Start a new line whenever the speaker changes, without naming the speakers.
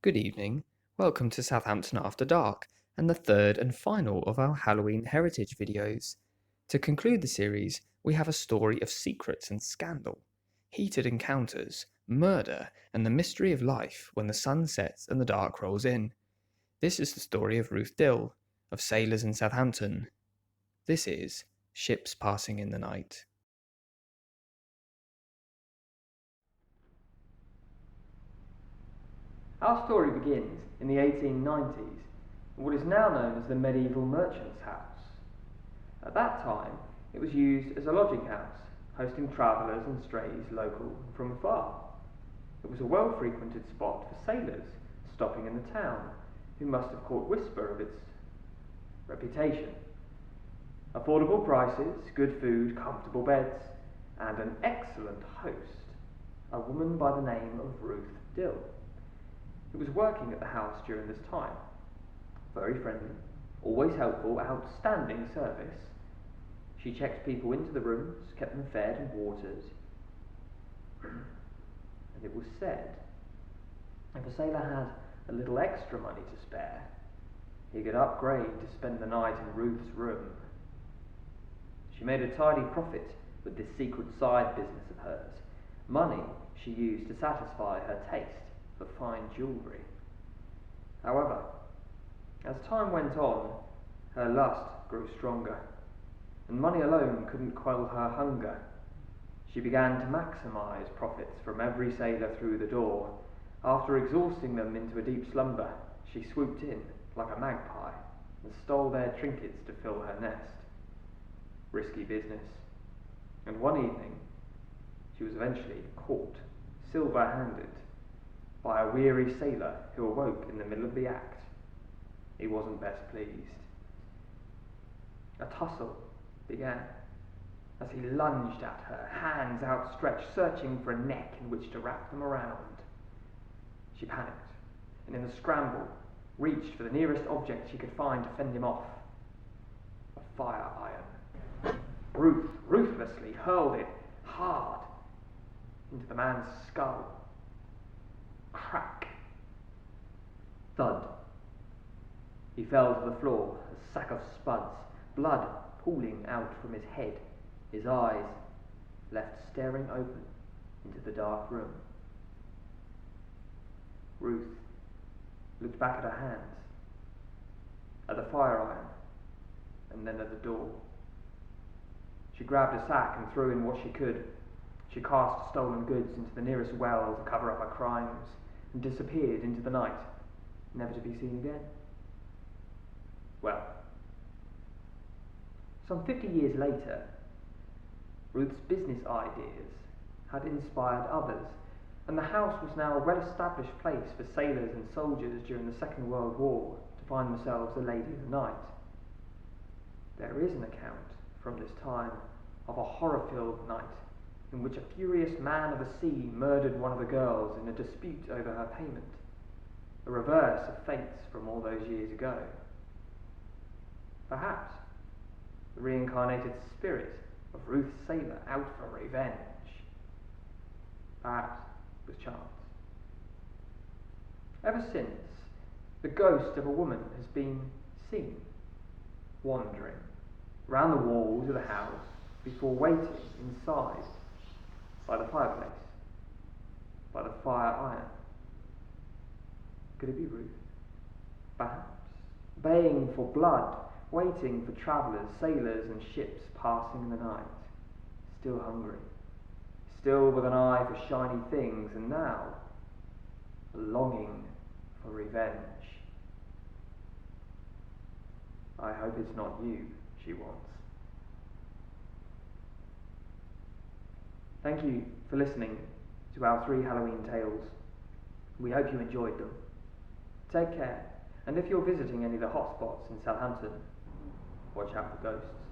Good evening. Welcome to Southampton After Dark, and the third and final of our Halloween Heritage videos. To conclude the series, we have a story of secrets and scandal, heated encounters, murder, and the mystery of life when the sun sets and the dark rolls in. This is the story of Ruth Dill, of sailors in Southampton. This is Ships Passing in the Night.
Our story begins in the 1890s in what is now known as the Medieval Merchant's House. At that time, it was used as a lodging house, hosting travellers and strays local and from afar. It was a well-frequented spot for sailors stopping in the town, who must have caught whisper of its reputation. Affordable prices, good food, comfortable beds, and an excellent host, a woman by the name of Ruth Dill, who was working at the house during this time. Very friendly, always helpful, outstanding service. She checked people into the rooms, kept them fed and watered. And it was said, if a sailor had a little extra money to spare, he could upgrade to spend the night in Ruth's room. She made a tidy profit with this secret side business of hers, money she used to satisfy her taste for fine jewellery. However, as time went on, her lust grew stronger, and money alone couldn't quell her hunger. She began to maximise profits from every sailor through the door. After exhausting them into a deep slumber, she swooped in like a magpie and stole their trinkets to fill her nest. Risky business. And one evening, she was eventually caught, silver-handed, by a weary sailor who awoke in the middle of the act. He wasn't best pleased. A tussle began as he lunged at her, hands outstretched, searching for a neck in which to wrap them around. She panicked, and in the scramble, reached for the nearest object she could find to fend him off. A fire iron. Ruth ruthlessly hurled it hard into the man's skull. Crack. Thud. He fell to the floor, a sack of spuds, blood pooling out from his head, his eyes left staring open into the dark room. Ruth looked back at her hands, at the fire iron, and then at the door. She grabbed a sack and threw in what she could. She cast stolen goods into the nearest well to cover up her crimes, and disappeared into the night, never to be seen again. Well, some 50 years later, Ruth's business ideas had inspired others, and the house was now a well-established place for sailors and soldiers during the Second World War to find themselves a lady of the night. There is an account from this time of a horror-filled night in which a furious man of the sea murdered one of the girls in a dispute over her payment, a reverse of fates from all those years ago. Perhaps the reincarnated spirit of Ruth Sailor out for revenge. Perhaps it was chance. Ever since, the ghost of a woman has been seen wandering round the walls of the house before waiting inside by the fireplace, by the fire iron. Could it be Ruth? Perhaps. Baying for blood, waiting for travellers, sailors and ships passing in the night. Still hungry, still with an eye for shiny things, and now a longing for revenge. I hope it's not you she wants. Thank you for listening to our 3 Halloween tales. We hope you enjoyed them. Take care, and if you're visiting any of the hotspots in Southampton, watch out for ghosts.